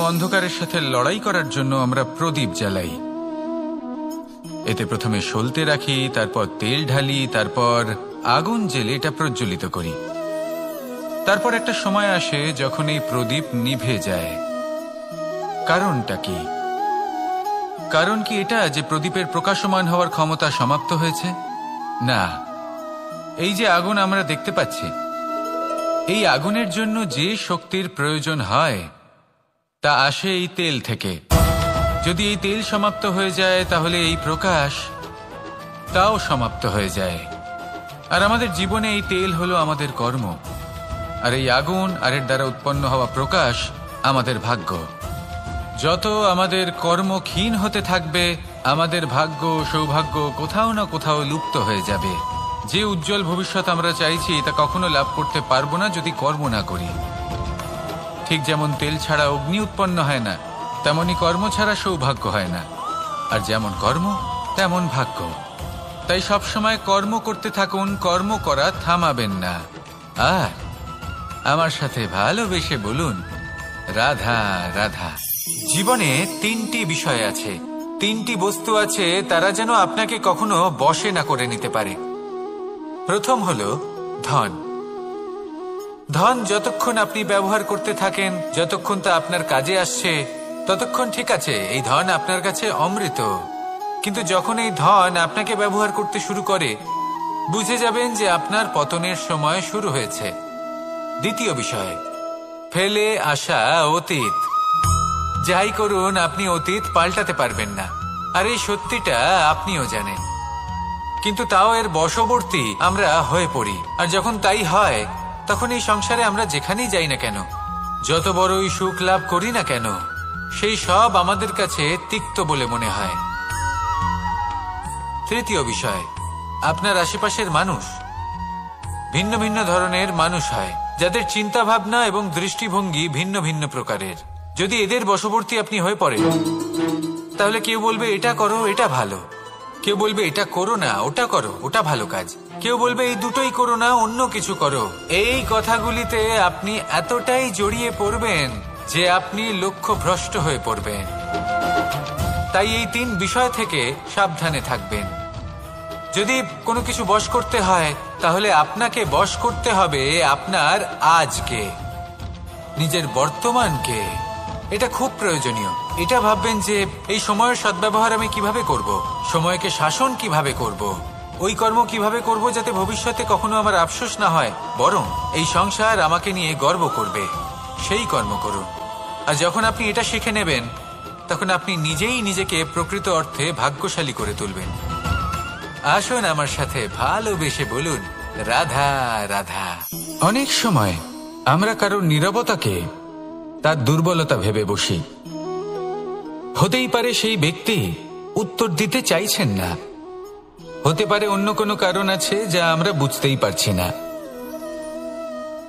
অন্ধকারের সাথে লড়াই করার জন্য আমরা প্রদীপ জ্বালাই। এতে প্রথমে সলতে রাখি, তারপর তেল ঢালি, তারপর আগুন জেলে এটা প্রজ্বলিত করি। তারপর একটা সময় আসে যখন এই প্রদীপ নিভে যায়। কারণটা কি? কারণ কি এটা যে প্রদীপের প্রকাশমান হওয়ার ক্ষমতা সমাপ্ত হয়েছে? না, এই যে আগুন আমরা দেখতে পাচ্ছি, এই আগুনের জন্য যে শক্তির প্রয়োজন হয় তা আসে এই তেল থেকে। যদি এই তেল সমাপ্ত হয়ে যায় তাহলে এই প্রকাশ তাও সমাপ্ত হয়ে যায়। আর আমাদের জীবনে এই তেল হলো আমাদের কর্ম, আর এই আগুন আর এর দ্বারা উৎপন্ন হওয়া প্রকাশ আমাদের ভাগ্য। যত আমাদের কর্ম ক্ষীণ হতে থাকবে, আমাদের ভাগ্য সৌভাগ্য কোথাও না কোথাও লুপ্ত হয়ে যাবে। যে উজ্জ্বল ভবিষ্যৎ আমরা চাইছি তা কখনো লাভ করতে পারবো না যদি কর্ম না করি। ঠিক যেমন তেল ছাড়া অগ্নি উৎপন্ন হয় না, তেমনি কর্ম ছাড়া সৌভাগ্য হয় না। আর যেমন কর্ম তেমন ভাগ্য। তাই সবসময় কর্ম করতে থাকুন, কর্ম করা থামাবেন না। আর আমার সাথে ভালোবেসে বলুন, রাধা রাধা। জীবনে তিনটি বিষয় আছে, তিনটি বস্তু আছে, তারা যেন আপনাকে কখনো বশে না করে নিতে পারে। প্রথম হলো ধন। ধন যতক্ষণ আপনি ব্যবহার করতে থাকেন, যতক্ষণ তা আপনার কাজে আসছে, ততক্ষণ ঠিক আছে, এই ধন আপনার কাছে অমৃত। কিন্তু যখন এই ধন আপনাকে ব্যবহার করতে শুরু করে, বুঝে যাবেন যে আপনার পতনের সময় শুরু হয়েছে। দ্বিতীয় বিষয়, ফেলে আসা অতীত। যাই করুন, আপনি অতীত পাল্টাতে পারবেন না, আর এই সত্যিটা আপনিও জানেন। কিন্তু তাও এর বশবর্তী আমরা হয়ে পড়ি। আর যখন তাই হয়, তখন এই সংসারে আমরা যেখানেই যাই না কেন, যত বড়ই সুখ লাভ করি না কেন, সেই সব আমাদের কাছে তিক্ত বলে মনে হয়। তৃতীয় বিষয়, আপনার আশেপাশের মানুষ ভিন্ন ভিন্ন ধরনের মানুষ হয়, যাদের চিন্তা ভাবনা এবং দৃষ্টিভঙ্গি ভিন্ন ভিন্ন প্রকারের। যদি এদের বশবর্তী আপনি হয়ে পড়েন, তাহলে কেউ বলবে এটা করো, এটা ভালো। কেউ বলবে এটা করো না, ওটা করো, ওটা ভালো কাজ। কেউ বলবে এই দুটোই করো না, অন্য কিছু করো। এই কথাগুলিতে আপনি এতটাই জড়িয়ে পড়বেন যে আপনি লক্ষ্য ভ্রষ্ট হয়ে পড়বেন। তাই এই তিন বিষয় থেকে সাবধানে থাকবেন। যদি কোনো কিছু বশ করতে হয়, তাহলে আপনাকে বশ করতে হবে আপনার আজকে, নিজের বর্তমানকে। এটা খুব প্রয়োজনীয়। এটা ভাববেন যে এই সময়ের সদ্ব্যবহার আমি কিভাবে করব, সময়কে শাসন কিভাবে করব, ওই কর্ম কিভাবে করব যাতে ভবিষ্যতে কখনো আমার আফসোস না হয়, বরং এই সংসার আমাকে নিয়ে গর্ব করবে, সেই কর্ম করুন। আর যখন আপনি এটা শিখে নেবেন, তখন আপনি নিজেই নিজেকে প্রকৃত অর্থে ভাগ্যশালী করে তুলবেন। আসুন আমার সাথে ভালোবেসে বলুন, রাধা রাধা। অনেক সময় আমরা কারোর নীরবতাকে তার দুর্বলতা ভেবে বসি। হতেই পারে সেই ব্যক্তি উত্তর দিতে চাইছেন না, হতে পারে অন্য কোনো কারণ আছে যা আমরা বুঝতেই পারছি না।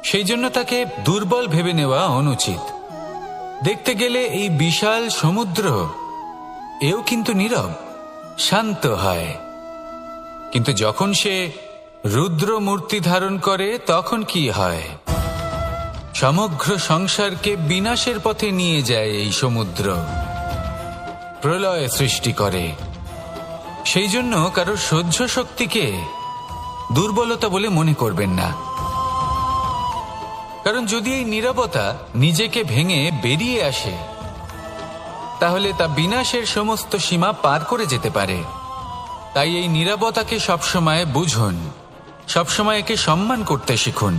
সেই জন্য তাকে দুর্বল ভেবে নেওয়া অনুচিত। দেখতে গেলে এই বিশাল সমুদ্র এও কিন্তু নীরব, শান্ত হয়। কিন্তু যখন সে রুদ্র মূর্তি ধারণ করে, তখন কি হয়? সমগ্র সংসারকে বিনাশের পথে নিয়ে যায় এই সমুদ্র, প্রলয় সৃষ্টি করে। সেই জন্য কারো সহ্য শক্তিকে দুর্বলতা বলে মনে করবেন না। কারণ যদি এই নীরবতা নিজেকে ভেঙে বেরিয়ে আসে, তাহলে তা বিনাশের সমস্ত সীমা পার করে যেতে পারে। তাই এই নীরবতাকে সবসময় বুঝুন, সবসময় একে সম্মান করতে শিখুন।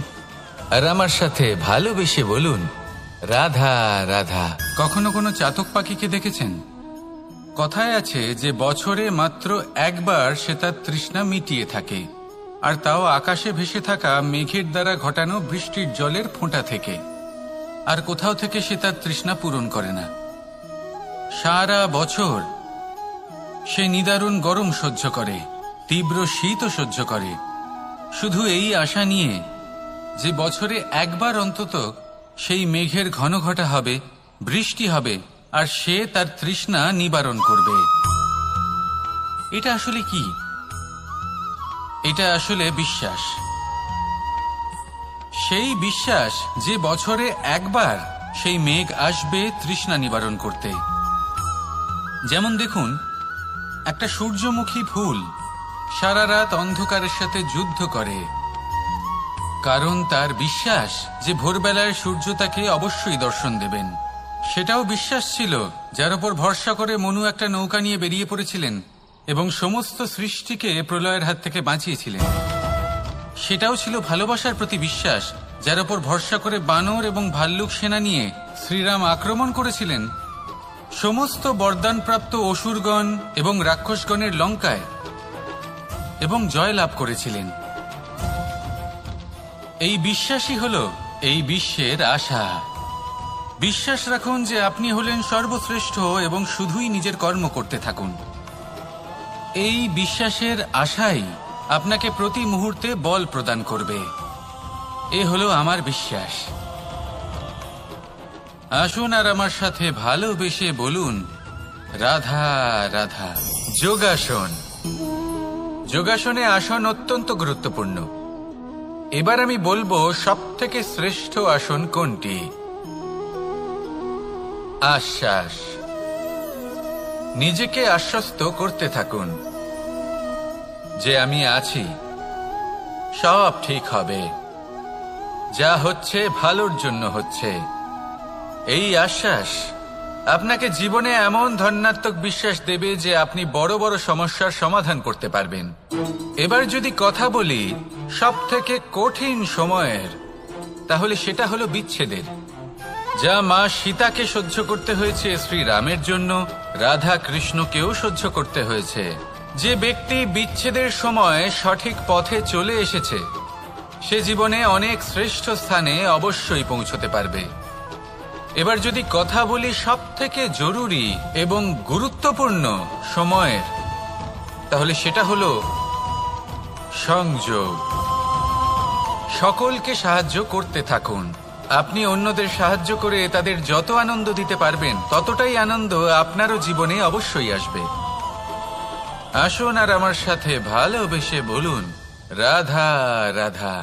আর আমার সাথে ভালোবেসে বলুন, রাধা রাধা। কখনো কোনো চাতক পাখিকে দেখেছেন? কথায় আছে যে বছরে মাত্র একবার সে তার তৃষ্ণা মিটিয়ে থাকে, আর তাও আকাশে ভেসে থাকা মেঘের দ্বারা ঘটানো বৃষ্টির জলের ফোঁটা থেকে। আর কোথাও থেকে সে তার তৃষ্ণা পূরণ করে না। সারা বছর সে নিদারুণ গরম সহ্য করে, তীব্র শীতও সহ্য করে, শুধু এই আশা নিয়ে যে বছরে একবার অন্তত সেই মেঘের ঘন ঘটা হবে, বৃষ্টি হবে, আর সে তার তৃষ্ণা নিবারণ করবে। এটা আসলে কি? এটা আসলে বিশ্বাস। সেই বিশ্বাস যে বছরে একবার সেই মেঘ আসবে তৃষ্ণা নিবারণ করতে। যেমন দেখুন, একটা সূর্যমুখী ফুল সারা রাত অন্ধকারের সাথে যুদ্ধ করে, কারণ তার বিশ্বাস যে ভোরবেলায় সূর্য তাকে অবশ্যই দর্শন দেবেন। সেটাও বিশ্বাস ছিল যার উপর ভরসা করে মনু একটা নৌকা নিয়ে বেরিয়ে পড়েছিলেন এবং সমস্ত সৃষ্টিকে প্রলয়ের হাত থেকে বাঁচিয়েছিলেন। সেটাও ছিল ভালোবাসার প্রতি বিশ্বাস যার উপর ভরসা করে বানর এবং ভাল্লুক সেনা নিয়ে শ্রীরাম আক্রমণ করেছিলেন সমস্ত বরদানপ্রাপ্ত অসুরগণ এবং রাক্ষসগণের লঙ্কায় এবং জয় লাভ করেছিলেন। এই বিশ্বাসই হল এই বিশ্বের আশা। বিশ্বাস রাখুন যে আপনি হলেন সর্বশ্রেষ্ঠ এবং শুধুই নিজের কর্ম করতে থাকুন। এই বিশ্বাসের আশাই আপনাকে প্রতি মুহূর্তে বল প্রদান করবে। এ হলো আমার বিশ্বাস। আসুন আর আমার সাথে ভালোবেসে বলুন, রাধা রাধা। যোগাসন। যোগাসনে আসন অত্যন্ত গুরুত্বপূর্ণ। এবার আমি বলবো সবথেকে শ্রেষ্ঠ আসন কোনটি। আশ্বাস। নিজেকে আশ্বস্ত করতে থাকুন যে আমি আছি, সব ঠিক হবে, যা হচ্ছে ভালোর জন্য হচ্ছে। এই আশ্বাস আপনাকে জীবনে এমন ধনাত্মক বিশ্বাস দেবে যে আপনি বড় বড় সমস্যার সমাধান করতে পারবেন। এবার যদি কথা বলি সবথেকে কঠিন সময়ের, তাহলে সেটা হলো বিচ্ছেদের। যা মা সীতাকে সহ্য করতে হয়েছে শ্রীরামের জন্য, রাধা কৃষ্ণকেও সহ্য করতে হয়েছে। যে ব্যক্তি বিচ্ছেদের সময় সঠিক পথে চলে এসেছে সে জীবনে অনেক শ্রেষ্ঠ স্থানে অবশ্যই পৌঁছতে পারবে। এবার যদি কথা বলি সবথেকে জরুরি এবং গুরুত্বপূর্ণ সময়ের, তাহলে সেটা হলো সংযোগ। সকলকে সাহায্য করতে থাকুন। আপনি অন্যদের সাহায্য করে তাদের যত আনন্দ দিতে পারবেন ততটাই আনন্দ আপনারও জীবনে অবশ্যই আসবে। আসুন আর আমার সাথে ভালোবেসে বলুন, রাধা রাধা।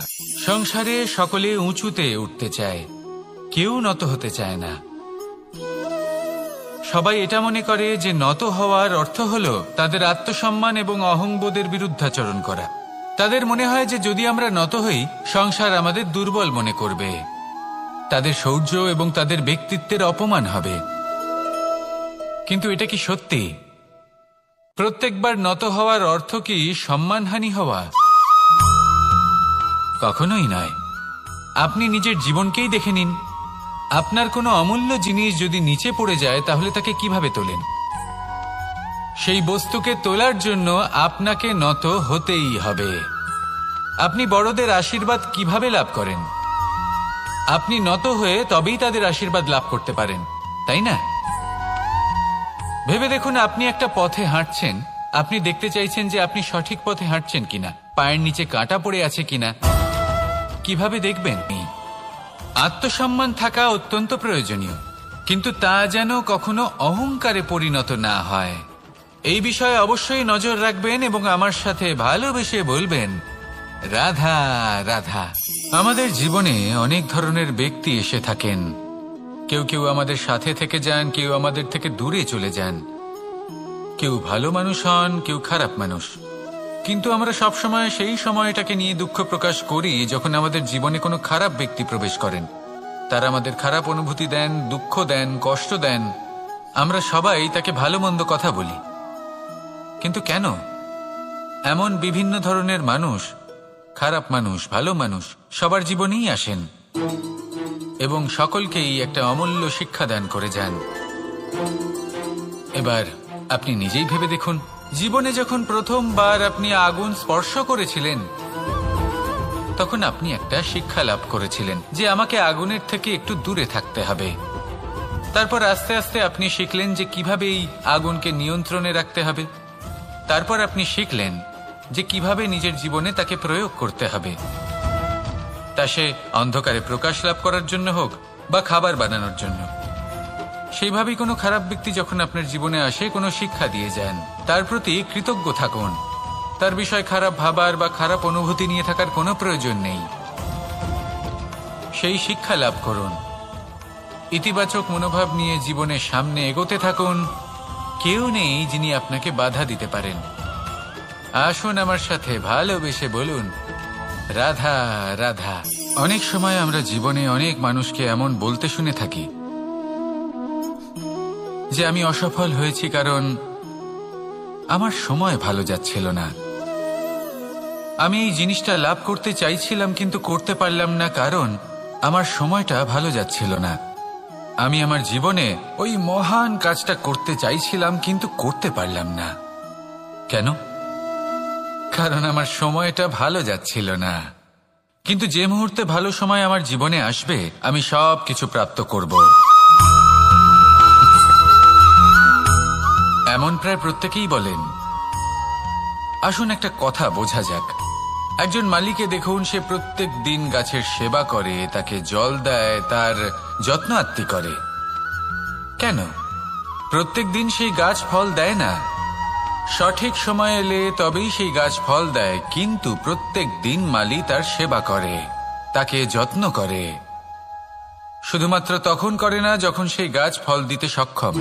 সংসারে সকলে উঁচুতে উঠতে চায়, কেউ নত হতে চায় না। সবাই এটা মনে করে যে নত হওয়ার অর্থ হলো তাদের আত্মসম্মান এবং অহংবোধের বিরুদ্ধাচরণ করা। তাদের মনে হয় যে যদি আমরা নত হই সংসার আমাদের দুর্বল মনে করবে, তাদের শৌর্য এবং তাদের ব্যক্তিত্বের অপমান হবে। কিন্তু এটা কি সত্যি? প্রত্যেকবার নত হওয়ার অর্থ কি সম্মানহানি হওয়া? কখনোই নয়। আপনি নিজের জীবনকেই দেখে নিন। আপনার কোনো অমূল্য জিনিস যদি নিচে পড়ে যায় তাহলে তাকে কিভাবে তোলেন? সেই বস্তুকে তোলার জন্য আপনাকে নত হতেই হবে। আপনি বড়দের আশীর্বাদ কিভাবে লাভ করেন? আপনি নত হয়ে তবেই তাদের আশীর্বাদ লাভ করতে পারেন, তাই না? ভেবে দেখুন, আপনি একটা পথে হাঁটছেন, আপনি দেখতে চাইছেন যে আপনি সঠিক পথে হাঁটছেন কিনা, পায়ের নিচে কাঁটা পড়ে আছে কিনা। কিভাবে দেখবেন? আত্মসম্মান থাকা অত্যন্ত প্রয়োজনীয়, কিন্তু তা যেন কখনো অহংকারে পরিণত না হয়। এই বিষয়ে অবশ্যই নজর রাখবেন এবং আমার সাথে ভালোবেসে বলবেন, রাধা রাধা। আমাদের জীবনে অনেক ধরনের ব্যক্তি এসে থাকেন। কেউ কেউ আমাদের সাথে থেকে যান, কেউ আমাদের থেকে দূরে চলে যান। কেউ ভালো মানুষ হন, কেউ খারাপ মানুষ। কিন্তু আমরা সবসময় সেই সময়টাকে নিয়ে দুঃখ প্রকাশ করি যখন আমাদের জীবনে কোনো খারাপ ব্যক্তি প্রবেশ করেন। তারা আমাদের খারাপ অনুভূতি দেন, দুঃখ দেন, কষ্ট দেন। আমরা সবাই তাকে ভালো মন্দ কথা বলি। কিন্তু কেন? এমন বিভিন্ন ধরনের মানুষ, খারাপ মানুষ, ভালো মানুষ সবার জীবনেই আসেন এবং সকলকেই একটা অমূল্য শিক্ষা দান করে যান। এবার আপনি নিজেই ভেবে দেখুন, জীবনে যখন প্রথমবার আপনি আগুন স্পর্শ করেছিলেন তখন আপনি একটা শিক্ষা লাভ করেছিলেন যে আমাকে আগুনের থেকে একটু দূরে থাকতে হবে। তারপর আস্তে আস্তে আপনি শিখলেন যে কিভাবে এই আগুনকে নিয়ন্ত্রণে রাখতে হবে। তারপর আপনি শিখলেন যে কিভাবে নিজের জীবনে তাকে প্রয়োগ করতে হবে, তা সে অন্ধকারে প্রকাশ লাভ করার জন্য হোক বা খাবার বানানোর জন্য। সেইভাবেই কোনো খারাপ ব্যক্তি যখন আপনার জীবনে আসে কোনো শিক্ষা দিয়ে যান, তার প্রতি কৃতজ্ঞ থাকুন। তার বিষয় খারাপ ভাবার বা খারাপ অনুভূতি নিয়ে থাকার কোনো প্রয়োজন নেই। সেই শিক্ষা লাভ করুন ইতিবাচক মনোভাব নিয়ে জীবনের সামনে এগোতে থাকুন। কেউ নেই যিনি আপনাকে বাধা দিতে পারেন। আসুন আমার সাথে ভালোবেসে বলুন, রাধা রাধা। অনেক সময় আমরা জীবনে অনেক মানুষকে এমন বলতে শুনে থাকি যে আমি অসফল হয়েছি কারণ আমার সময় ভালো যাচ্ছিল না। আমি এই জিনিসটা লাভ করতে চাইছিলাম কিন্তু করতে পারলাম না কারণ আমার সময়টা ভালো যাচ্ছিল না। আমি আমার জীবনে ওই মহান কাজটা করতে চাইছিলাম কিন্তু করতে পারলাম না। কেন? কারণ আমার সময়টা ভালো যাচ্ছিল না। কিন্তু যে মুহূর্তে ভালো সময় আমার জীবনে আসবে আমি সব কিছু প্রাপ্ত করব। এমন প্রায় প্রত্যেকেই বলেন। আসুন একটা কথা বোঝা যাক। একজন মালিকে দেখুন, সে প্রত্যেক দিন গাছের সেবা করে, তাকে জল দেয়, তার যত্ন আত্তি করে। কেন? প্রত্যেক দিন সেই গাছ ফল দেয় না। সঠিক সময় এলে তবেই সেই গাছ ফল দেয়, কিন্তু প্রত্যেক দিন মালি তার সেবা করে, তাকে যত্ন করে। শুধুমাত্র তখন করে না যখন সেই গাছ ফল দিতে সক্ষম।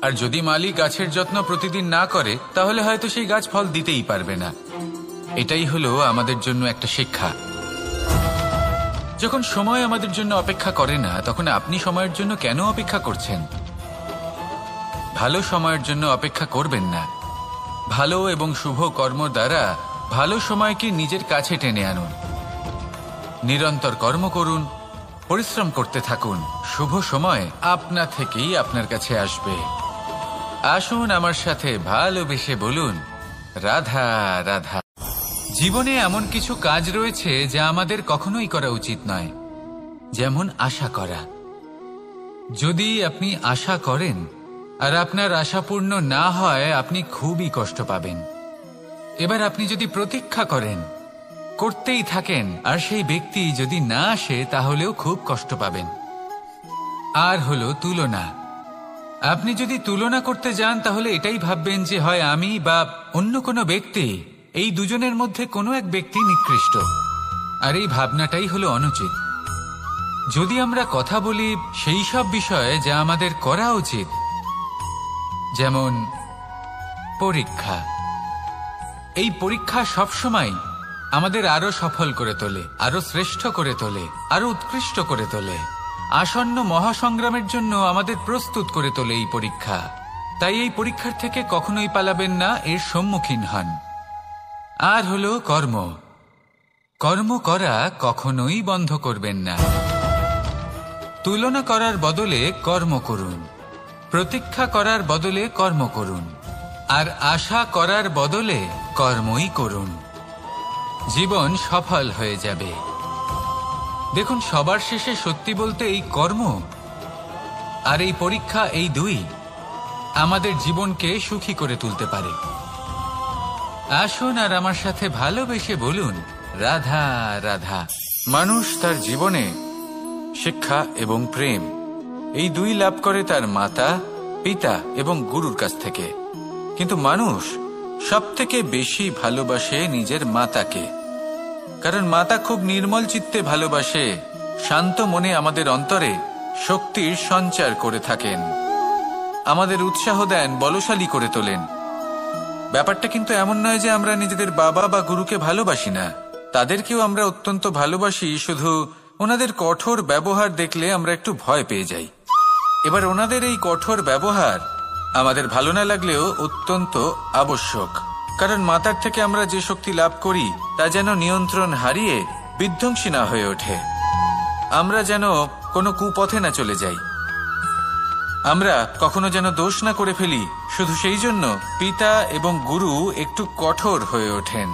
আর যদি মালি গাছের যত্ন প্রতিদিন না করে তাহলে হয়তো সেই গাছ ফল দিতেই পারবে না। এটাই হলো আমাদের জন্য একটা শিক্ষা। যখন সময় আমাদের জন্য অপেক্ষা করে না তখন আপনি সময়ের জন্য কেন অপেক্ষা করছেন? ভালো সময়ের জন্য অপেক্ষা করবেন না। ভালো এবং শুভ কর্ম দ্বারা ভালো সময়কে নিজের কাছে টেনে আনুন। নিরন্তর কর্ম করুন, পরিশ্রম করতে থাকুন। শুভ সময় আপনা থেকেই আপনার কাছে আসবে। আসুন আমার সাথে ভালোবেসে বলুন, রাধা রাধা। জীবনে এমন কিছু কাজ রয়েছে যা আমাদের কখনোই করা উচিত নয়, যেমন আশা করা। যদি আপনি আশা করেন আর আপনার আশা পূর্ণ না হয় আপনি খুবই কষ্ট পাবেন। এবার আপনি যদি প্রতীক্ষা করেন, করতেই থাকেন, আর সেই ব্যক্তি যদি না আসে তাহলেও খুব কষ্ট পাবেন। আর হলো তুলনা। আপনি যদি তুলনা করতে যান তাহলে এটাই ভাববেন যে হয় আমি বা অন্য কোনো ব্যক্তি, এই দুজনের মধ্যে কোনো এক ব্যক্তি নিকৃষ্ট। আর এই ভাবনাটাই হলো অনুচিত। যদি আমরা কথা বলি সেই সব বিষয়ে যা আমাদের করা উচিত, যেমন পরীক্ষা। এই পরীক্ষা সবসময় আমাদের আরো সফল করে তোলে, আরো শ্রেষ্ঠ করে তোলে, আরো উৎকৃষ্ট করে তোলে। আসন্ন মহাসংগ্রামের জন্য আমাদের প্রস্তুত করে তোলে এই পরীক্ষা। তাই এই পরীক্ষার থেকে কখনোই পালাবেন না, এর সম্মুখীন হন। আর হলো কর্ম। কর্ম করা কখনোই বন্ধ করবেন না। তুলনা করার বদলে কর্ম করুন, প্রতীক্ষা করার বদলে কর্ম করুন, আর আশা করার বদলে কর্মই করুন। জীবন সফল হয়ে যাবে। দেখুন, সবার শেষে সত্যি বলতে এই কর্ম আর এই পরীক্ষা, এই দুই আমাদের জীবনকে সুখী করে তুলতে পারে। আসুন আর আমার সাথে ভালোবেসে বলুন, রাধা রাধা। মানুষ তার জীবনে শিক্ষা এবং প্রেম এই দুই লাভ করে তার মাতা, পিতা এবং গুরুর কাছ থেকে। কিন্তু মানুষ সবথেকে বেশি ভালোবাসে নিজের মাতাকে, কারণ মাতা খুব নির্মল চিত্তে ভালোবাসে, শান্ত মনে আমাদের অন্তরে শক্তির সঞ্চার করে থাকেন, আমাদের উৎসাহ দেন, বলশালী করে তোলেন। ব্যাপারটা কিন্তু এমন নয় যে আমরা নিজেদের বাবা বা গুরুকে ভালোবাসি না, তাদেরকেও আমরা অত্যন্ত ভালোবাসি। শুধু ওনাদের কঠোর ব্যবহার দেখলে আমরা একটু ভয় পেয়ে যাই। এবার ওনাদের এই কঠোর ব্যবহার আমাদের ভালো না লাগলেও অত্যন্ত আবশ্যক, কারণ মাতার থেকে আমরা যে শক্তি লাভ করি তা যেন নিয়ন্ত্রণ হারিয়ে বিধ্বংসী না হয়ে ওঠে, আমরা যেন কোনো কুপথে না চলে যাই, আমরা কখনো যেন দোষ না করে ফেলি। শুধু সেই জন্য পিতা এবং গুরু একটু কঠোর হয়ে ওঠেন,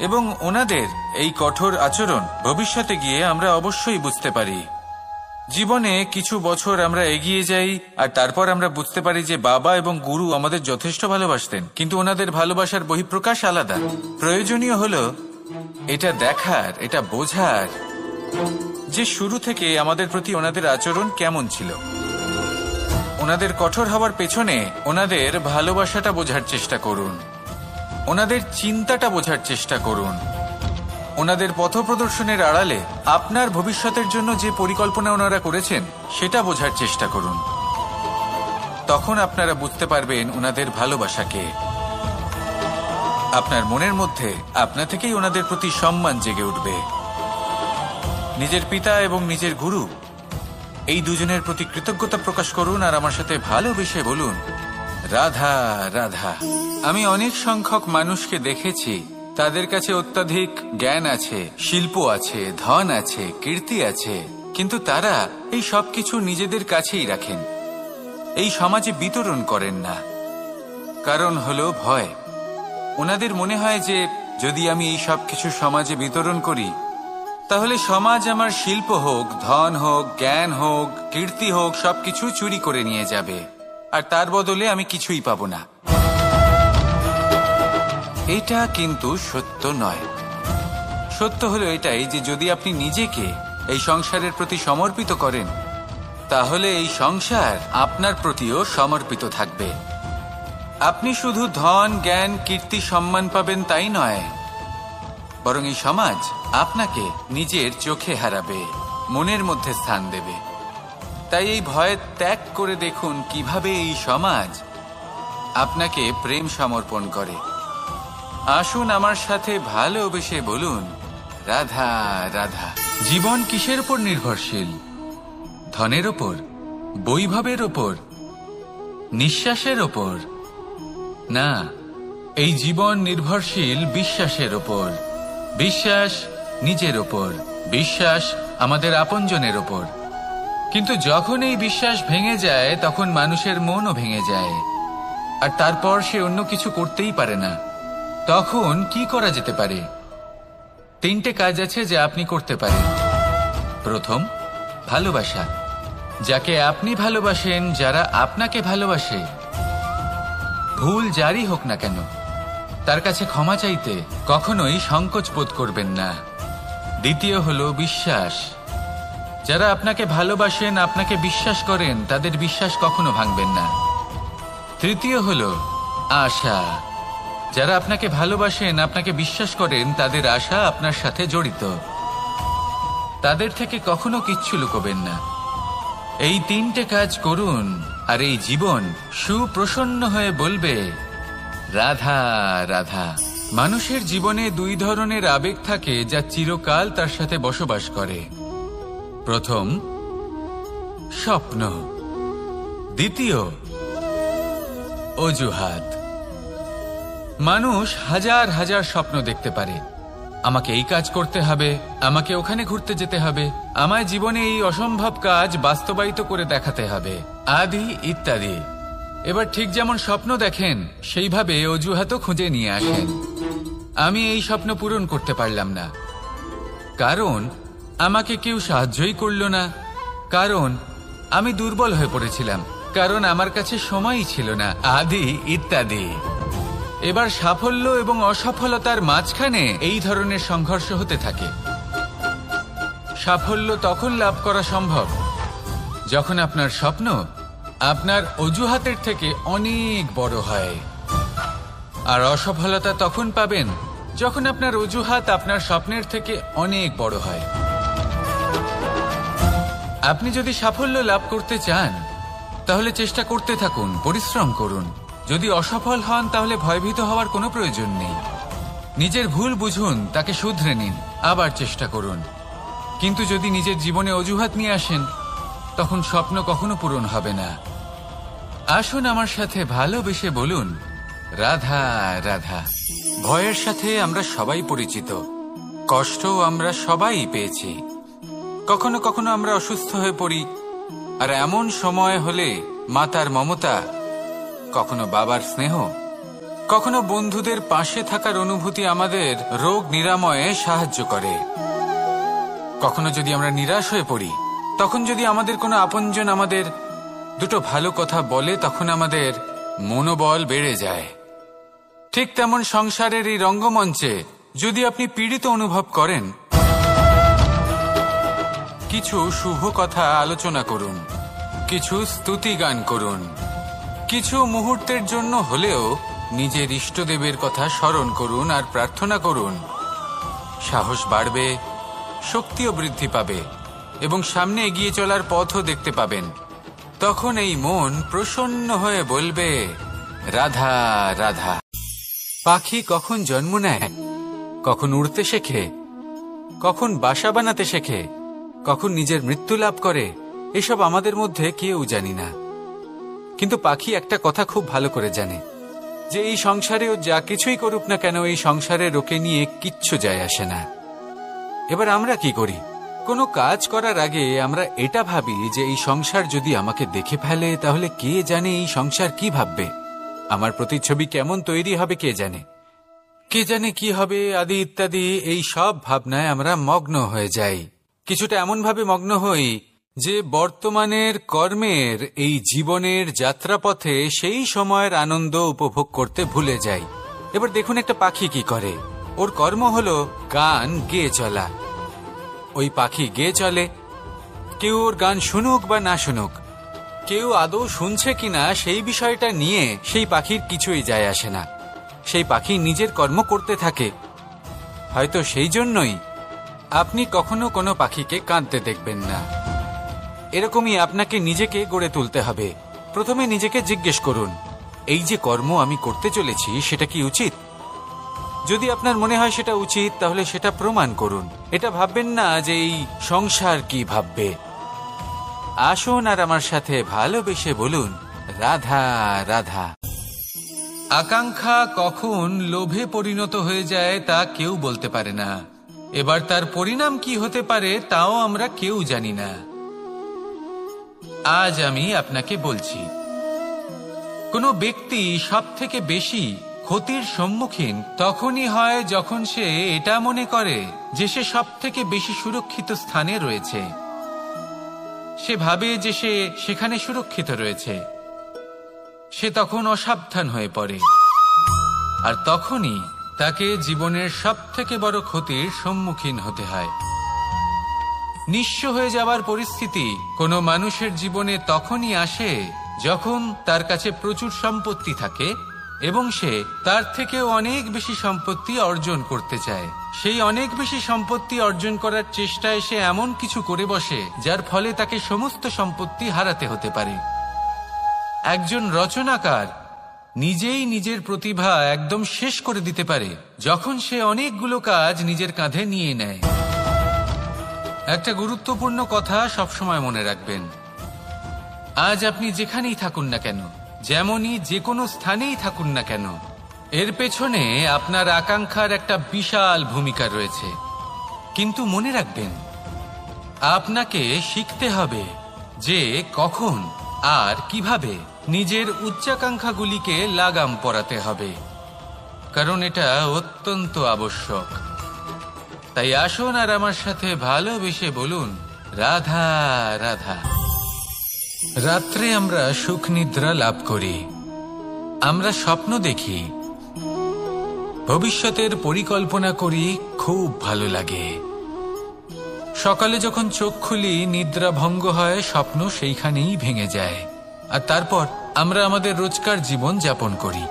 এবং ওনাদের এই কঠোর আচরণ ভবিষ্যতে গিয়ে আমরা অবশ্যই বুঝতে পারি। জীবনে কিছু বছর আমরা এগিয়ে যাই আর তারপর আমরা বুঝতে পারি যে বাবা এবং গুরু আমাদের যথেষ্ট ভালোবাসতেন, কিন্তু ওনাদের ভালোবাসার বহিঃপ্রকাশ আলাদা। প্রয়োজনীয় হলো এটা দেখার, এটা বোঝার যে শুরু থেকে আমাদের প্রতি ওনাদের আচরণ কেমন ছিল। ওনাদের কঠোর হওয়ার পেছনে ওনাদের ভালোবাসাটা বোঝার চেষ্টা করুন, ওনাদের চিন্তাটা বোঝার চেষ্টা করুন, ওনাদের পথপ্রদর্শনের আড়ালে আপনার ভবিষ্যতের জন্য যে পরিকল্পনা ওনারা করেছেন সেটা বোঝার চেষ্টা করুন। তখন আপনারা বুঝতে পারবেন ওনাদের ভালোবাসাকে। আপনার মনের মধ্যে আপনা থেকেই ওনাদের প্রতি সম্মান জেগে উঠবে। নিজের পিতা এবং নিজের গুরু এই দুজনের প্রতি কৃতজ্ঞতা প্রকাশ করুন আর আমার সাথে ভালোবেসে বলুন, রাধা রাধা। আমি অনেক সংখ্যক মানুষকে দেখেছি, তাদের কাছে অত্যাধিক জ্ঞান আছে, শিল্প আছে, ধন আছে, কীর্তি আছে, কিন্তু তারা এই সব কিছু নিজেদের কাছেই রাখেন, এই সমাজে বিতরণ করেন না। কারণ হলো ভয়। ওনাদের মনে হয় যে যদি আমি এই সব কিছু সমাজে বিতরণ করি তাহলে সমাজ আমার শিল্প হোক, ধন হোক, জ্ঞান হোক, কীর্তি হোক, সবকিছু চুরি করে নিয়ে যাবে আর তার বদলে আমি কিছুই পাবো না। এটা কিন্তু সত্য নয়। সত্য হলো এটাই যে যদি আপনি নিজেকে এই সংসারের প্রতি সমর্পিত করেন তাহলে এই সংসার আপনার প্রতিও সমর্পিত থাকবে। আপনি শুধু ধন, জ্ঞান, কীর্তি, সম্মান পাবেন তাই নয়, বরং এই সমাজ আপনাকে নিজের চোখে হারাবে, মনের মধ্যে স্থান দেবে। তাই এই ভয় ত্যাগ করে দেখুন কিভাবে এই সমাজ আপনাকে প্রেম সমর্পণ করে। আসুন আমার সাথে ভালোবেসে বলুন, রাধা রাধা। জীবন কিসের উপর নির্ভরশীল? ধনের ওপর, বৈভবের ওপর, নিঃশ্বাসের ওপর না, এই জীবন নির্ভরশীল বিশ্বাসের ওপর। বিশ্বাস নিজের ওপর, বিশ্বাস আমাদের আপনজনের ওপর। কিন্তু যখন এই বিশ্বাস ভেঙে যায় তখন মানুষের মনও ভেঙে যায় আর তারপর সে অন্য কিছু করতেই পারে না। তখন কি করা যেতে পারে? 3টে কাজ আছে যা আপনি করতে পারেন। প্রথম, ভালোবাসা। যাকে আপনি ভালোবাসেন, যারা আপনাকে ভালোবাসে, ভুল যারই হোক না কেন, তার কাছে ক্ষমা চাইতে কখনোই সংকোচ বোধ করবেন না। দ্বিতীয় হলো বিশ্বাস। যারা আপনাকে ভালোবাসেন, আপনাকে বিশ্বাস করেন, তাদের বিশ্বাস কখনো ভাঙবেন না। তৃতীয় হলো আশা। যারা আপনাকে ভালোবাসেন, আপনাকে বিশ্বাস করেন, তাদের আশা আপনার সাথে জড়িত। তাদের থেকে কখনো কিচ্ছু লুকোবেন না। এই 3টে কাজ করুন আর এই জীবন সুপ্রসন্ন হয়ে বলবে, রাধা রাধা। মানুষের জীবনে 2 ধরনের আবেগ থাকে যা চিরকাল তার সাথে বসবাস করে। প্রথম, স্বপ্ন। দ্বিতীয়, অজুহাত। মানুষ হাজার হাজার স্বপ্ন দেখতে পারে। আমাকে এই কাজ করতে হবে, আমাকে ওখানে ঘুরতে যেতে হবে, আমায় জীবনে এই অসম্ভব কাজ বাস্তবায়িত করে দেখাতে হবে, আদি ইত্যাদি। এবার ঠিক যেমন স্বপ্ন দেখেন সেইভাবে অজুহাতও খুঁজে নিয়ে আসেন। আমি এই স্বপ্ন পূরণ করতে পারলাম না, কারণ আমাকে কেউ সাহায্যই করল না, কারণ আমি দুর্বল হয়ে পড়েছিলাম, কারণ আমার কাছে সময়ই ছিল না, আদি ইত্যাদি। এবার সাফল্য এবং অসফলতার মাঝখানে এই ধরনের সংঘর্ষ হতে থাকে। সাফল্য তখন লাভ করা সম্ভব যখন আপনার স্বপ্ন আপনার অজুহাতের থেকে অনেক বড় হয়, আর অসফলতা তখন পাবেন যখন আপনার অজুহাত আপনার স্বপ্নের থেকে অনেক বড় হয়। আপনি যদি সাফল্য লাভ করতে চান তাহলে চেষ্টা করতে থাকুন, পরিশ্রম করুন। যদি অসফল হন তাহলে ভয়ভীত হওয়ার কোনো প্রয়োজন নেই। নিজের ভুল বুঝুন, তাকে শুধরে নিন, আবার চেষ্টা করুন। কিন্তু যদি নিজের জীবনে অজুহাত নিয়ে আসেন তখন স্বপ্ন কখনো পূরণ হবে না। আসুন আমার সাথে ভালোবেসে বলুন, রাধা রাধা। ভয়ের সাথে আমরা সবাই পরিচিত, কষ্ট আমরা সবাই পেয়েছি। কখনো কখনো আমরা অসুস্থ হয়ে পড়ি, আর এমন সময় হলে মাতার মমতা, কখনো বাবার স্নেহ, কখনো বন্ধুদের পাশে থাকার অনুভূতি আমাদের রোগ নিরাময়ে সাহায্য করে। কখনো যদি আমরা নিরাশ হয়ে পড়ি, তখন যদি আমাদের কোনো আপনজন আমাদের 2টো ভালো কথা বলে, তখন আমাদের মনোবল বেড়ে যায়। ঠিক তেমন সংসারের এই রঙ্গমঞ্চে যদি আপনি পীড়িত অনুভব করেন, কিছু শুভ কথা আলোচনা করুন, কিছু স্তুতি গান করুন, কিছু মুহূর্তের জন্য হলেও নিজের ইষ্টদেবের কথা স্মরণ করুন আর প্রার্থনা করুন, সাহস বাড়বে, শক্তিও বৃদ্ধি পাবে এবং সামনে এগিয়ে চলার পথও দেখতে পাবেন। তখন এই মন প্রসন্ন হয়ে বলবে, রাধা রাধা। পাখি কখন জন্ম নেয়, কখন উড়তে শেখে, কখন বাসা বানাতে শেখে, কখন নিজের মৃত্যু লাভ করে, এসব আমাদের মধ্যে কেউ জানি না। কিন্তু পাখি একটা কথা খুব ভালো করে জানে, যে এই সংসারে ও যা কিছুই করুক না কেন, এই সংসারের ওকে নিয়ে কিচ্ছু যায় আসে না। এবার আমরা কি করি? কোনো কাজ করার আগে আমরা এটা ভাবি যে এই সংসার যদি আমাকে দেখে ফেলে তাহলে কে জানে এই সংসার কি ভাববে, আমার প্রতিচ্ছবি কেমন তৈরি হবে কে জানে, কে জানে কি হবে আদি ইত্যাদি। এই সব ভাবনায় আমরা মগ্ন হয়ে যাই। কিছুটা এমন ভাবে মগ্ন হই যে বর্তমানের কর্মের এই জীবনের যাত্রাপথে সেই সময়ের আনন্দ উপভোগ করতে ভুলে যাই। এবার দেখুন একটা পাখি কি করে, ওর কর্ম হলো গান গেয়ে চলা। ওই পাখি গেয়ে চলে, কেউ ওর গান শুনুক বা না শুনুক, কেউ আদৌ শুনছে কিনা সেই বিষয়টা নিয়ে সেই পাখির কিছুই যায় আসে না। সেই পাখি নিজের কর্ম করতে থাকে। হয়তো সেই জন্যই আপনি কখনো কোনো পাখিকে কাঁদতে দেখবেন না। এরকমই আপনাকে নিজেকে গড়ে তুলতে হবে। প্রথমে নিজেকে জিজ্ঞেস করুন, এই যে কর্ম আমি করতে চলেছি সেটা কি উচিত? যদি আপনার মনে হয় সেটা উচিত, তাহলে সেটা প্রমাণ করুন। এটা ভাববেন না যে এই সংসার কি ভাববে। আসুন আর আমার সাথে ভালোবেসে বলুন, রাধা রাধা। আকাঙ্ক্ষা কখন লোভে পরিণত হয়ে যায় তা কেউ বলতে পারে না। এবার তার পরিণাম কি হতে পারে তাও আমরা কেউ জানি না। আজ আমি আপনাকে বলছি, কোনো ব্যক্তি সবথেকে বেশি ক্ষতির সম্মুখীন তখনই হয় যখন সে এটা মনে করে যে সে সবথেকে বেশি সুরক্ষিত স্থানে রয়েছে। সে ভাবে যে সে সেখানে সুরক্ষিত রয়েছে। সে তখন অসাবধান হয়ে পড়ে, আর তখনই তাকে জীবনের সবথেকে বড় ক্ষতির সম্মুখীন হতে হয়। নিঃস্ব হয়ে যাওয়ার পরিস্থিতি কোনো মানুষের জীবনে তখনই আসে যখন তার কাছে প্রচুর সম্পত্তি থাকে এবং সে তার থেকেও অনেক বেশি সম্পত্তি অর্জন করতে চায়। সেই অনেক বেশি সম্পত্তি অর্জন করার চেষ্টায় সে এমন কিছু করে বসে যার ফলে তাকে সমস্ত সম্পত্তি হারাতে হতে পারে। একজন রচনাকার নিজেই নিজের প্রতিভা একদম শেষ করে দিতে পারে যখন সে অনেকগুলো কাজ নিজের কাঁধে নিয়ে নেয়। একটা গুরুত্বপূর্ণ কথা সবসময় মনে রাখবেন, আজ আপনি যেখানেই থাকুন না কেন, যেমনই যে কোনো স্থানেই থাকুন না কেন, এর পেছনে আপনার আকাঙ্ক্ষার একটা বিশাল ভূমিকা রয়েছে। কিন্তু মনে রাখবেন, আপনাকে শিখতে হবে যে কখন আর কিভাবে নিজের উচ্চাকাঙ্ক্ষাগুলিকে লাগাম পরাতে হবে, কারণ এটা অত্যন্ত আবশ্যক। তাই আসুন আর আমার সাথে ভালোবেসে বলুন, রাধা রাধা। রাত্রে আমরা সুখ নিদ্রা লাভ করি, আমরা স্বপ্ন দেখি, ভবিষ্যতের পরিকল্পনা করি, খুব ভালো লাগে। সকালে যখন চোখ খুলি নিদ্রা ভঙ্গ হয়, স্বপ্ন সেইখানেই ভেঙে যায়, আর তারপর আমরা আমাদের রোজকার জীবন যাপন করি।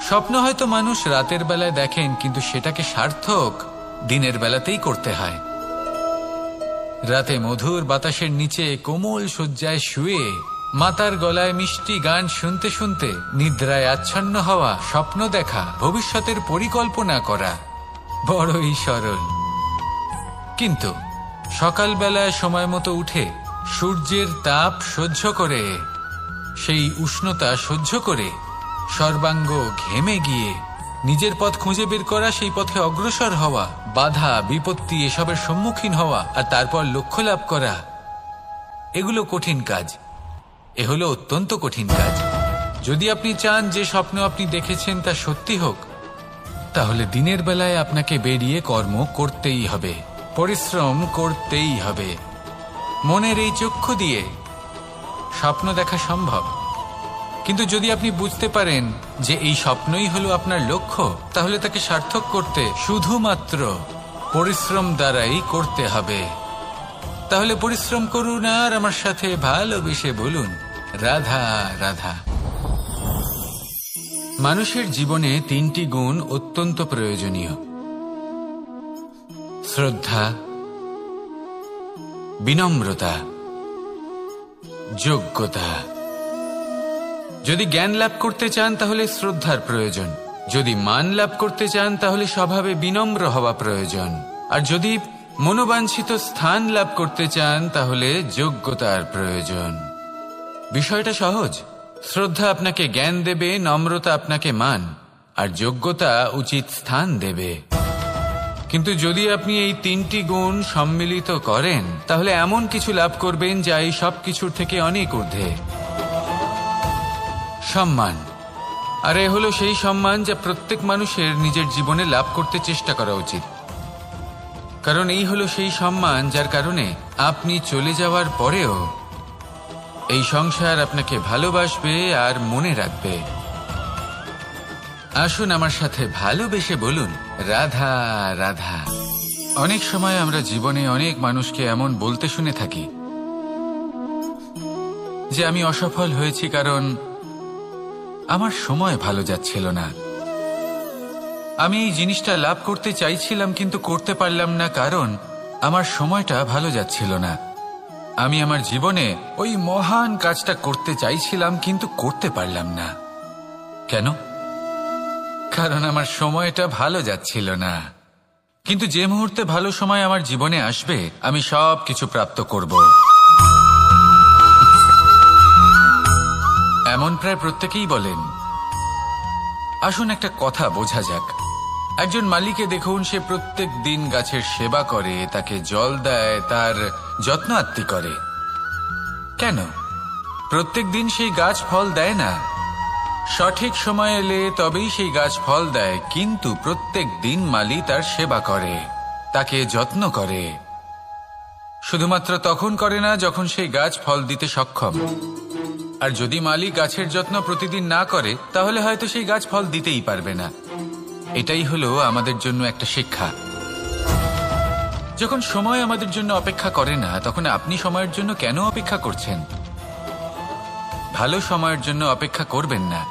স্বপ্ন হয়তো মানুষ রাতের বেলায় দেখেন, কিন্তু সেটাকে সার্থক দিনের বেলাতেই করতে হয়। রাতে মধুর বাতাসের নিচে কোমল শয্যায় শুয়ে মাতার গলায় মিষ্টি গান শুনতে শুনতে নিদ্রায় আচ্ছন্ন হওয়া, স্বপ্ন দেখা, ভবিষ্যতের পরিকল্পনা করা বড়ই সরল। কিন্তু সকালবেলায় সময় মতো উঠে সূর্যের তাপ সহ্য করে, সেই উষ্ণতা সহ্য করে সর্বাঙ্গ ঘেমে গিয়ে নিজের পথ খুঁজে বের করা, সেই পথে অগ্রসর হওয়া, বাধা বিপত্তি এসবের সম্মুখীন হওয়া, আর তারপর লক্ষ্য লাভ করা, এগুলো কঠিন কাজ। এ হলো অত্যন্ত কঠিন কাজ। যদি আপনি চান যে স্বপ্ন আপনি দেখেছেন তা সত্যি হোক, তাহলে দিনের বেলায় আপনাকে বেরিয়ে কর্ম করতেই হবে, পরিশ্রম করতেই হবে। মনের এই চক্ষু দিয়ে স্বপ্ন দেখা সম্ভব, কিন্তু যদি আপনি বুঝতে পারেন যে এই স্বপ্নই হলো আপনার লক্ষ্য, তাহলে তাকে সার্থক করতে শুধুমাত্র পরিশ্রম দ্বারাই করতে হবে। তাহলে পরিশ্রম করুন আর আমার সাথে ভালোবেসে বলুন, রাধা রাধা। মানুষের জীবনে তিনটি গুণ অত্যন্ত প্রয়োজনীয়। শ্রদ্ধা, বিনম্রতা, যোগ্যতা। যদি জ্ঞান লাভ করতে চান তাহলে শ্রদ্ধার প্রয়োজন, যদি মান লাভ করতে চান তাহলে স্বভাবে বিনম্র হওয়া প্রয়োজন, আর যদি মনোবাঞ্ছিত স্থান লাভ করতে চান তাহলে যোগ্যতার প্রয়োজন। বিষয়টা সহজ। শ্রদ্ধা আপনাকে জ্ঞান দেবে, নম্রতা আপনাকে মান, আর যোগ্যতা উচিত স্থান দেবে। কিন্তু যদি আপনি এই তিনটি গুণ সম্মিলিত করেন তাহলে এমন কিছু লাভ করবেন যা এই সব কিছুর থেকে অনেক ঊর্ধ্বে। সম্মান। আর এ হলো সেই সম্মান যা প্রত্যেক মানুষের নিজের জীবনে লাভ করতে চেষ্টা করা উচিত, কারণ এই হলো সেই সম্মান যার কারণে আপনি চলে যাওয়ার পরেও এই সংসার আপনাকে ভালোবাসবে আর মনে রাখবে। আসুন আমার সাথে ভালোবেসে বলুন, রাধা রাধা। অনেক সময় আমরা জীবনে অনেক মানুষকে এমন বলতে শুনে থাকি যে আমি অসফল হয়েছি কারণ আমার সময় ভালো যাচ্ছিল না, আমি এই জিনিসটা লাভ করতে চাইছিলাম কিন্তু করতে পারলাম না কারণ আমার সময়টা ভালো যাচ্ছিল না, আমি আমার জীবনে ওই মহান কাজটা করতে চাইছিলাম কিন্তু করতে পারলাম না। কেন? কারণ আমার সময়টা ভালো যাচ্ছিল না। কিন্তু যে মুহূর্তে ভালো সময় আমার জীবনে আসবে আমি সব কিছু প্রাপ্ত করব। এমন প্রায় প্রত্যেকেই বলেন। আসুন একটা কথা বোঝা যাক। একজন মালিকে দেখুন, সে প্রত্যেক দিন গাছের সেবা করে, তাকে জল দেয়, তার যত্ন আত্তি করে। কেন? প্রত্যেক দিন সেই গাছ ফল দেয় না, সঠিক সময় এলে তবেই সেই গাছ ফল দেয়, কিন্তু প্রত্যেক দিন মালি তার সেবা করে, তাকে যত্ন করে। শুধুমাত্র তখন করে না যখন সেই গাছ ফল দিতে সক্ষম। আর যদি মালি গাছের যত্ন প্রতিদিন না করে তাহলে হয়তো সেই গাছ ফল দিতেই পারবে না। এটাই হলো আমাদের জন্য একটা শিক্ষা। যখন সময় আমাদের জন্য অপেক্ষা করে না তখন আপনি সময়ের জন্য কেন অপেক্ষা করছেন? ভালো সময়ের জন্য অপেক্ষা করবেন না।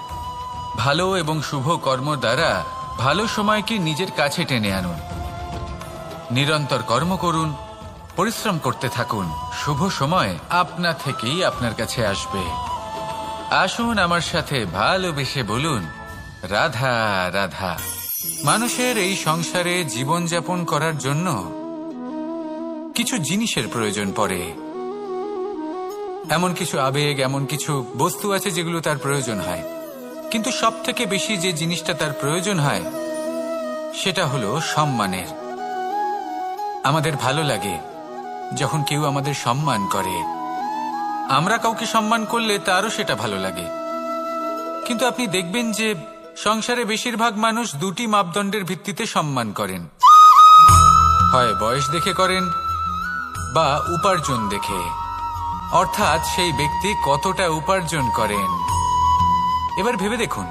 ভালো এবং শুভ কর্ম দ্বারা ভালো সময়কে নিজের কাছে টেনে আনুন। নিরন্তর কর্ম করুন, পরিশ্রম করতে থাকুন, শুভ সময় আপনা থেকেই আপনার কাছে আসবে। আসুন আমার সাথে ভালোবেসে বলুন, রাধা রাধা। মানুষের এই সংসারে জীবনযাপন করার জন্য কিছু জিনিসের প্রয়োজন পড়ে। এমন কিছু আবেগ, এমন কিছু বস্তু আছে যেগুলো তার প্রয়োজন হয়, কিন্তু সব থেকে বেশি যে জিনিসটা তার প্রয়োজন হয় সেটা হলো সম্মানের। আমাদের ভালো লাগে যখন কেউ আমাদের সম্মান করে। আমরা কাউকে সম্মান করলে তারও সেটা ভালো লাগে। কিন্তু আপনি দেখবেন যে সংসারে বেশিরভাগ মানুষ দুটি মাপদণ্ডের ভিত্তিতে সম্মান করেন, হয় বয়স দেখে করেন বা উপার্জন দেখে, অর্থাৎ সেই ব্যক্তি কতটা উপার্জন করেন। এবার ভেবে দেখুন,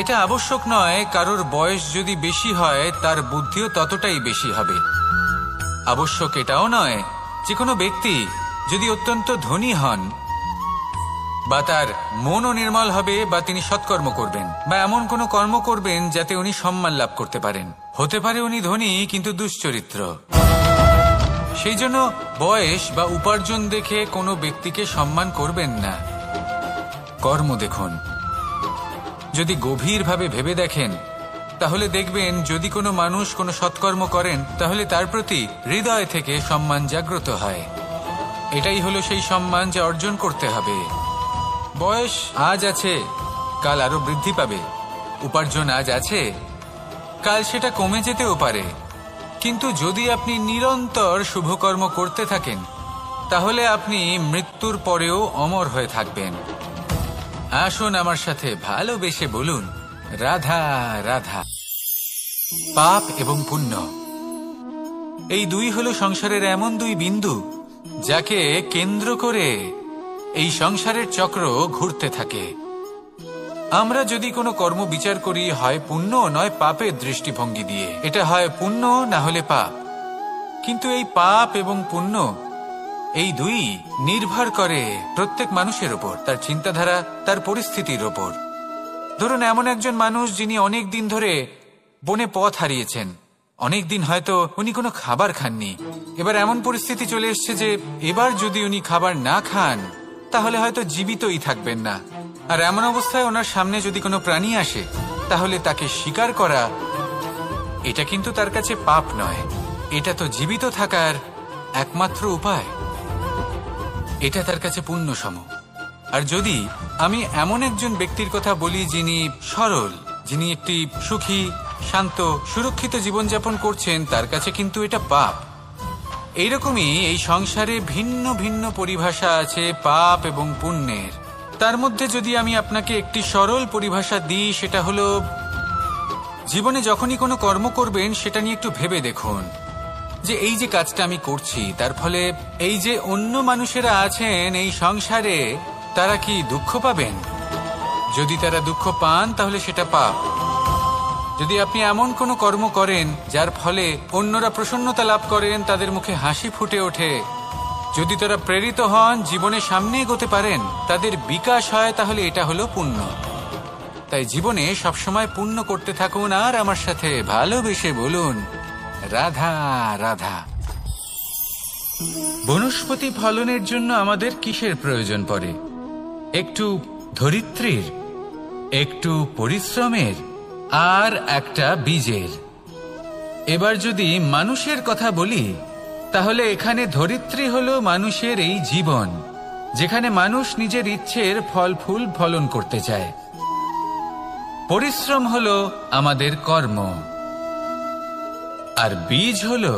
এটা আবশ্যক নয় কারোর বয়স যদি বেশি হয় তার বুদ্ধিও ততটাই বেশি হবে। আবশ্যক এটাও নয় যে কোনো ব্যক্তি যদি অত্যন্ত ধনী হন বা তার মনও নির্মল হবে বা তিনি সৎকর্ম করবেন বা এমন কোনো কর্ম করবেন যাতে উনি সম্মান লাভ করতে পারেন। হতে পারে উনি ধনী কিন্তু দুশ্চরিত্র। সেই জন্য বয়স বা উপার্জন দেখে কোনো ব্যক্তিকে সম্মান করবেন না। কর্ম দেখুন। যদি গভীরভাবে ভেবে দেখেন তাহলে দেখবেন যদি কোনো মানুষ কোনো সৎকর্ম করেন তাহলে তার প্রতি হৃদয় থেকে সম্মান জাগ্রত হয়। এটাই হলো সেই সম্মান যা অর্জন করতে হবে। বয়স আজ আছে, কাল আরো বৃদ্ধি পাবে। উপার্জন আজ আছে, কাল সেটা কমে যেতেও পারে। কিন্তু যদি আপনি নিরন্তর শুভকর্ম করতে থাকেন তাহলে আপনি মৃত্যুর পরেও অমর হয়ে থাকবেন। আসুন আমার সাথে ভালোবেসে বলুন, রাধা রাধা। পাপ এবং পুণ্য, এই দুই হলো সংসারের এমন দুই বিন্দু যাকে কেন্দ্র করে এই সংসারের চক্র ঘুরতে থাকে। আমরা যদি কোনো কর্ম বিচার করি হয় পুণ্য নয় পাপের দৃষ্টিভঙ্গি দিয়ে, এটা হয় পুণ্য না হলে পাপ। কিন্তু এই পাপ এবং পুণ্য এই দুই নির্ভর করে প্রত্যেক মানুষের ওপর, তার চিন্তাধারা, তার পরিস্থিতির ওপর। ধরুন এমন একজন মানুষ যিনি অনেক দিন ধরে বনে পথ হারিয়েছেন, অনেক দিন হয়তো উনি কোনো খাবার খাননি। এবার এমন পরিস্থিতি চলে এসছে যে এবার যদি উনি খাবার না খান তাহলে হয়তো জীবিতই থাকবেন না। আর এমন অবস্থায় ওনার সামনে যদি কোনো প্রাণী আসে তাহলে তাকে শিকার করা, এটা কিন্তু তার কাছে পাপ নয়, এটা তো জীবিত থাকার একমাত্র উপায়। এটা তার কাছে পুণ্যসম। আর যদি আমি এমন একজন ব্যক্তির কথা বলি যিনি সরল, যিনি একটি সুখী, শান্ত, সুরক্ষিত জীবনযাপন করছেন, তার কাছে কিন্তু এটা পাপ। এইরকমই এই সংসারে ভিন্ন ভিন্ন পরিভাষা আছে পাপ এবং পুণ্যের। তার মধ্যে যদি আমি আপনাকে একটি সরল পরিভাষা দিই, সেটা হলো জীবনে যখনই কোনো কর্ম করবেন সেটা নিয়ে একটু ভেবে দেখুন যে এই যে কাজটা আমি করছি তার ফলে এই যে অন্য মানুষেরা আছেন এই সংসারে, তারা কি দুঃখ পাবেন? যদি তারা দুঃখ পান তাহলে সেটা পাপ। যদি আপনি এমন কোনো কর্ম করেন যার ফলে অন্যরা প্রসন্নতা লাভ করেন, তাদের মুখে হাসি ফুটে ওঠে, যদি তারা প্রেরিত হন, জীবনে সামনে এগোতে পারেন, তাদের বিকাশ হয়, তাহলে এটা হলো পুণ্য। তাই জীবনে সবসময় পুণ্য করতে থাকুন আর আমার সাথে ভালোবেসে বলুন রাধা রাধা। বনস্পতি ফলনের জন্য আমাদের কিসের প্রয়োজন পড়ে? একটু ধরিত্রীর, একটু পরিশ্রমের, আর একটা বীজের। এবার যদি মানুষের কথা বলি তাহলে এখানে ধরিত্রী হলো মানুষের এই জীবন, যেখানে মানুষ নিজের ইচ্ছের ফল ফুল ফলন করতে চায়। পরিশ্রম হলো আমাদের কর্ম, আর বীজ হলো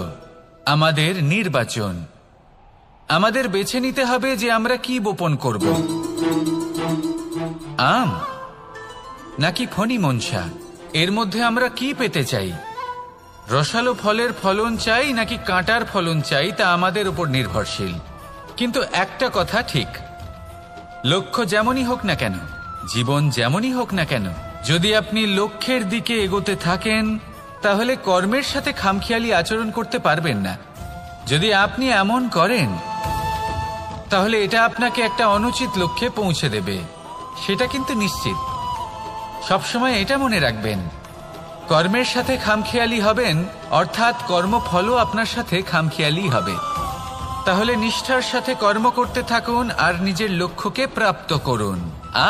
আমাদের নির্বাচন। আমাদের বেছে নিতে হবে যে আমরা কি বপন করব, আম নাকি ফণি মনসা। এর মধ্যে আমরা কি পেতে চাই? রসালো ফলের ফলন চাই নাকি কাঁটার ফলন চাই, তা আমাদের উপর নির্ভরশীল। কিন্তু একটা কথা ঠিক, লক্ষ্য যেমনই হোক না কেন, জীবন যেমনই হোক না কেন, যদি আপনি লক্ষ্যের দিকে এগোতে থাকেন তাহলে কর্মের সাথে খামখেয়ালি আচরণ করতে পারবেন না। যদি আপনি এমন করেন তাহলে এটা আপনাকে একটা অনুচিত লক্ষ্যে পৌঁছে দেবে, সেটা কিন্তু নিশ্চিত। সবসময় এটা মনে রাখবেন, কর্মের সাথে খামখেয়ালি হবেন অর্থাৎ কর্মফলও আপনার সাথে খামখেয়ালি হবে। তাহলে নিষ্ঠার সাথে কর্ম করতে থাকুন আর নিজের লক্ষ্যকে প্রাপ্ত করুন।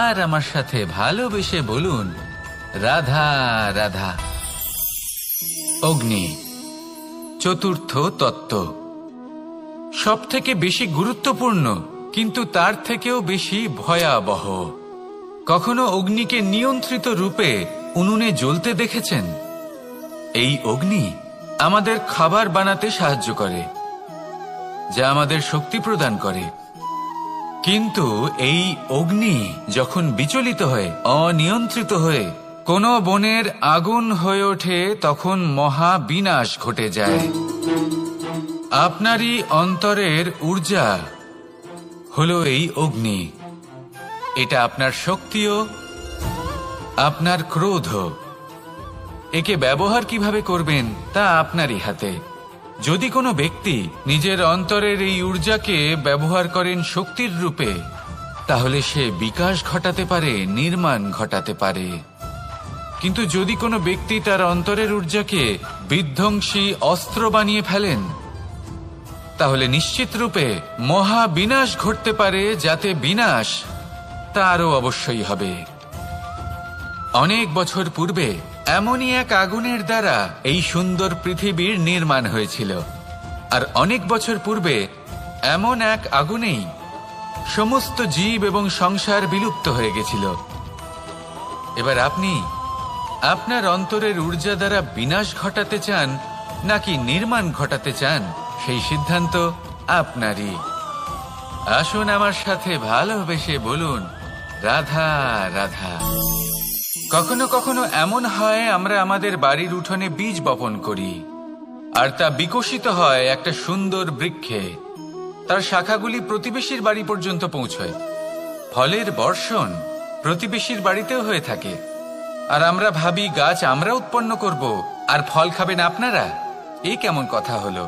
আর আমার সাথে ভালোবেসে বলুন রাধা রাধা। অগ্নি চতুর্থ তত্ত্ব, সব থেকে বেশি গুরুত্বপূর্ণ কিন্তু তার থেকেও বেশি ভয়াবহ। কখনো অগ্নিকে নিয়ন্ত্রিত রূপে উনুনে জ্বলতে দেখেছেন? এই অগ্নি আমাদের খাবার বানাতে সাহায্য করে, যা আমাদের শক্তি প্রদান করে। কিন্তু এই অগ্নি যখন বিচলিত হয়ে, অনিয়ন্ত্রিত হয়ে কোনো বনের আগুন হয়ে ওঠে, তখন মহা বিনাশ ঘটে যায়। আপনারই অন্তরের ঊর্জা হলো এই অগ্নি। এটা আপনার শক্তিও, আপনার ক্রোধ। একে ব্যবহার কিভাবে করবেন তা আপনারই হাতে। যদি কোনো ব্যক্তি নিজের অন্তরের এই ঊর্জাকে ব্যবহার করেন শক্তির রূপে, তাহলে সে বিকাশ ঘটাতে পারে, নির্মাণ ঘটাতে পারে। কিন্তু যদি কোনো ব্যক্তি তার অন্তরের ঊর্জাকে বিধ্বংসী অস্ত্র বানিয়ে ফেলেন, তাহলে নিশ্চিত রূপে মহা বিনাশ ঘটতে পারে, যাতে বিনাশ তারও অবশ্যই হবে। অনেক বছর পূর্বে এমনই এক আগুনের দ্বারা এই সুন্দর পৃথিবীর নির্মাণ হয়েছিল। আর অনেক বছর পূর্বে এমন এক আগুনেই সমস্ত জীব এবং সংসার বিলুপ্ত হয়ে গেছিল। এবার আপনি আপনার অন্তরের ঊর্জা দ্বারা বিনাশ ঘটাতে চান নাকি নির্মাণ ঘটাতে চান, সেই সিদ্ধান্ত আপনারই। আসুন আমার সাথে ভালোবেসে বলুন রাধা রাধা। কখনো কখনো এমন হয় আমরা আমাদের বাড়ির উঠোনে বীজ বপন করি, আর তা বিকশিত হয় একটা সুন্দর বৃক্ষে। তার শাখাগুলি প্রতিবেশীর বাড়ি পর্যন্ত পৌঁছয়। ফলের বর্ষণ প্রতিবেশীর বাড়িতেও হয়ে থাকে। আর আমরা ভাবি গাছ আমরা উৎপন্ন করব আর ফল খাবেন আপনারা। এই কেমন কথা হলো?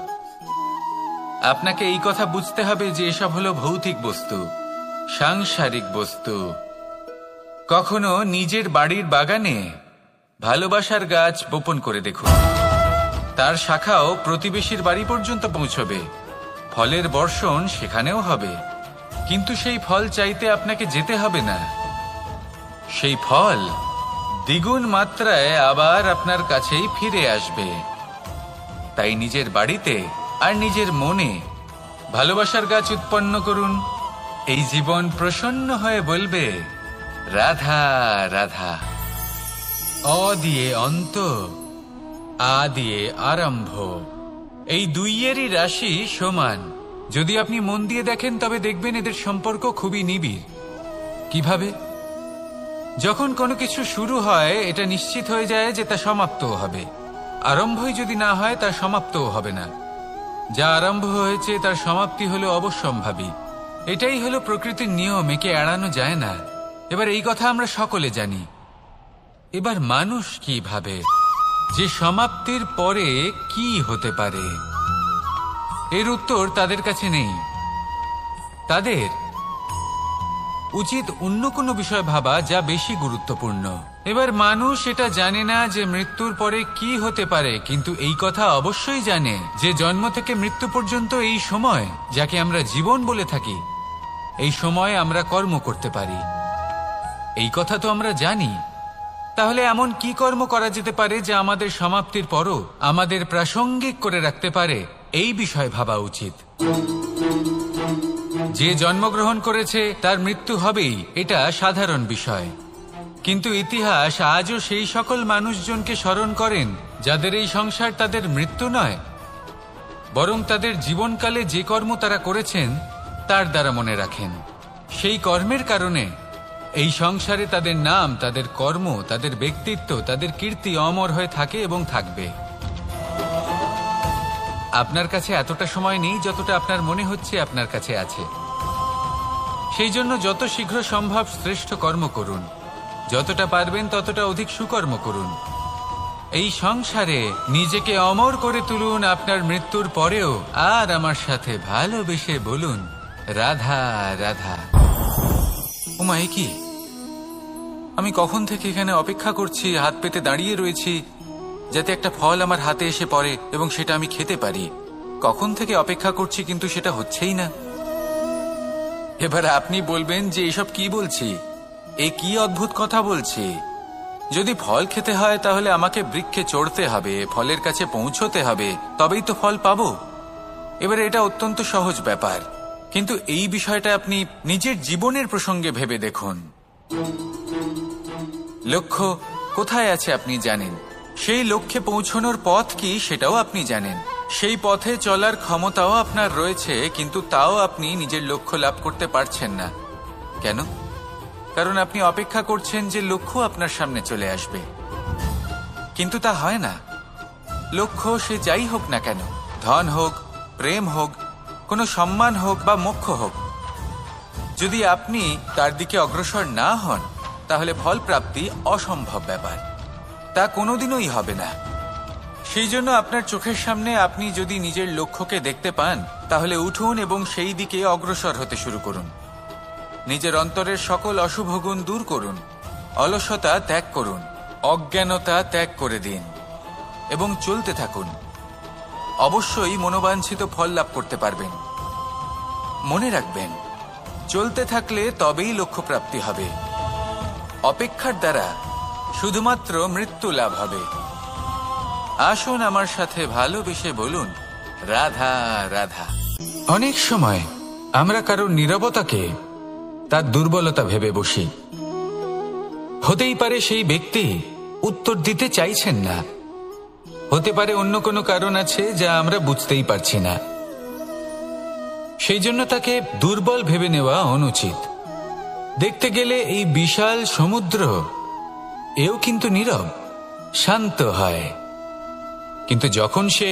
আপনাকে এই কথা বুঝতে হবে যে এসব হলো ভৌতিক বস্তু, সাংসারিক বস্তু। কখনো নিজের বাড়ির বাগানে ভালোবাসার গাছ বপন করে দেখুন, তার শাখাও প্রতিবেশীর বাড়ি পর্যন্ত পৌঁছবে, ফলের বর্ষণ সেখানেও হবে। কিন্তু সেই ফল চাইতে আপনাকে যেতে হবে না, সেই ফল দ্বিগুণ মাত্রায় আবার আপনার কাছেই ফিরে আসবে। তাই নিজের বাড়িতে আর নিজের মনে ভালোবাসার গাছ উৎপন্ন করুন। এই জীবন প্রসন্ন হয়ে বলবে, রাধা রাধা। অ দিয়ে অন্ত, আ দিয়ে আরম্ভ, এই দুইয়েরই রাশি সমান। যদি আপনি মন দিয়ে দেখেন তবে দেখবেন এদের সম্পর্ক খুবই নিবিড়। কিভাবে? যখন কোনো কিছু শুরু হয় এটা নিশ্চিত হয়ে যায় যে তা সমাপ্তও হবে। আরম্ভই যদি না হয় তা সমাপ্তও হবে না। যা আরম্ভ হয়েছে তার সমাপ্তি হলো অবশ্যম্ভাবী। এটাই হলো প্রকৃতির নিয়ম, একে এড়ানো যায় না। এবার এই কথা আমরা সকলে জানি। এবার মানুষ কি ভাবে যে সমাপ্তির পরে কি হতে পারে, এর উত্তর তাদের কাছে নেই। তাদের উচিত অন্য কোনো বিষয় ভাবা যা বেশি গুরুত্বপূর্ণ। এবার মানুষ এটা জানে না যে মৃত্যুর পরে কি হতে পারে, কিন্তু এই কথা অবশ্যই জানে যে জন্ম থেকে মৃত্যু পর্যন্ত এই সময়, যাকে আমরা জীবন বলে থাকি, এই সময় আমরা কর্ম করতে পারি। এই কথা তো আমরা জানি। তাহলে এমন কি কর্ম করা যেতে পারে যা আমাদের সমাপ্তির পরও আমাদের প্রাসঙ্গিক করে রাখতে পারে, এই বিষয়ে ভাবা উচিত। যে জন্মগ্রহণ করেছে তার মৃত্যু হবেই, এটা সাধারণ বিষয়। কিন্তু ইতিহাস আজও সেই সকল মানুষজনকে স্মরণ করেন যাদের এই সংসার তাদের মৃত্যু নয়, বরং তাদের জীবনকালে যে কর্ম তারা করেছেন তার দ্বারা মনে রাখেন। সেই কর্মের কারণে এই সংসারে তাদের নাম, তাদের কর্ম, তাদের ব্যক্তিত্ব, তাদের কীর্তি অমর হয়ে থাকে এবং থাকবে। আপনার কাছে এতটা সময় নেই যতটা আপনার মনে হচ্ছে আপনার কাছে আছে। সেই জন্য যত শীঘ্র সম্ভব শ্রেষ্ঠ কর্ম করুন, যতটা পারবেন ততটা অধিক সুকর্ম করুন। এই সংসারে নিজেকে অমর করে তুলুন আপনার মৃত্যুর পরেও। আর আমার সাথে ভালোবেসে বলুন, রাধা রাধা। ওমা, এ কি? আমি কখন থেকে এখানে অপেক্ষা করছি, হাত পেতে দাঁড়িয়ে রয়েছি যাতে একটা ফল আমার হাতে এসে পড়ে এবং সেটা আমি খেতে পারি। কখন থেকে অপেক্ষা করছি, কিন্তু সেটা হচ্ছেই না। এবার আপনি বলবেন যে এসব কি বলছি, এ কি অদ্ভুত কথা বলছি। যদি ফল খেতে হয় তাহলে আমাকে বৃক্ষে চড়তে হবে, ফলের কাছে পৌঁছতে হবে, তবেই তো ফল পাবো। এবার এটা অত্যন্ত সহজ ব্যাপার, কিন্তু এই বিষয়টা আপনি নিজের জীবনের প্রসঙ্গে ভেবে দেখুন। লক্ষ্য কোথায় আছে আপনি জানেন, সেই লক্ষ্যে পৌঁছানোর পথ কি সেটাও আপনি জানেন, সেই পথে চলার ক্ষমতাও আপনার রয়েছে, কিন্তু তাও আপনি নিজের লক্ষ্য লাভ করতে পারছেন না। কেন? কারণ আপনি অপেক্ষা করছেন যে লক্ষ্য আপনার সামনে চলে আসবে, কিন্তু তা হয় না। লক্ষ্য সে যাই হোক না কেন, ধন হোক, প্রেম হোক, কোনো সম্মান হোক বা মোক্ষ হোক, যদি আপনি তার দিকে অগ্রসর না হন তাহলে ফল প্রাপ্তি অসম্ভব ব্যাপার, তা কোনোদিনই হবে না। সেই জন্য আপনার চোখের সামনে আপনি যদি নিজের লক্ষ্যকে দেখতে পান তাহলে উঠুন এবং সেই দিকে অগ্রসর হতে শুরু করুন। নিজের অন্তরের সকল অশুভ গুণ দূর করুন, অলসতা ত্যাগ করুন, অজ্ঞানতা ত্যাগ করে দিন এবং চলতে থাকুন। অবশ্যই মনোবাঞ্ছিত ফল লাভ করতে পারবেন। মনে রাখবেন, চলতে থাকলে তবেই লক্ষ্য প্রাপ্তি হবে। অপেক্ষার দ্বারা শুধুমাত্র মৃত্যু লাভ হবে। আসুন আমার সাথে ভালোবেসে বলুন, রাধা রাধা। অনেক সময় আমরা কারোর নীরবতাকে তার দুর্বলতা ভেবে বসি। হতেই পারে সেই ব্যক্তি উত্তর দিতে চাইছেন না, হতে পারে অন্য কোনো কারণ আছে যা আমরা বুঝতেই পারছি না। সেই জন্য তাকে দুর্বল ভেবে নেওয়া অনুচিত। দেখতে গেলে এই বিশাল সমুদ্র এও কিন্তু নীরব, শান্ত হয়, কিন্তু যখন সে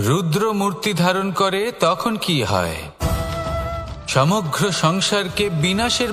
রুদ্র মূর্তি ধারণ করে তখন কি হয়? সমগ্র সংসারকে বিনাশের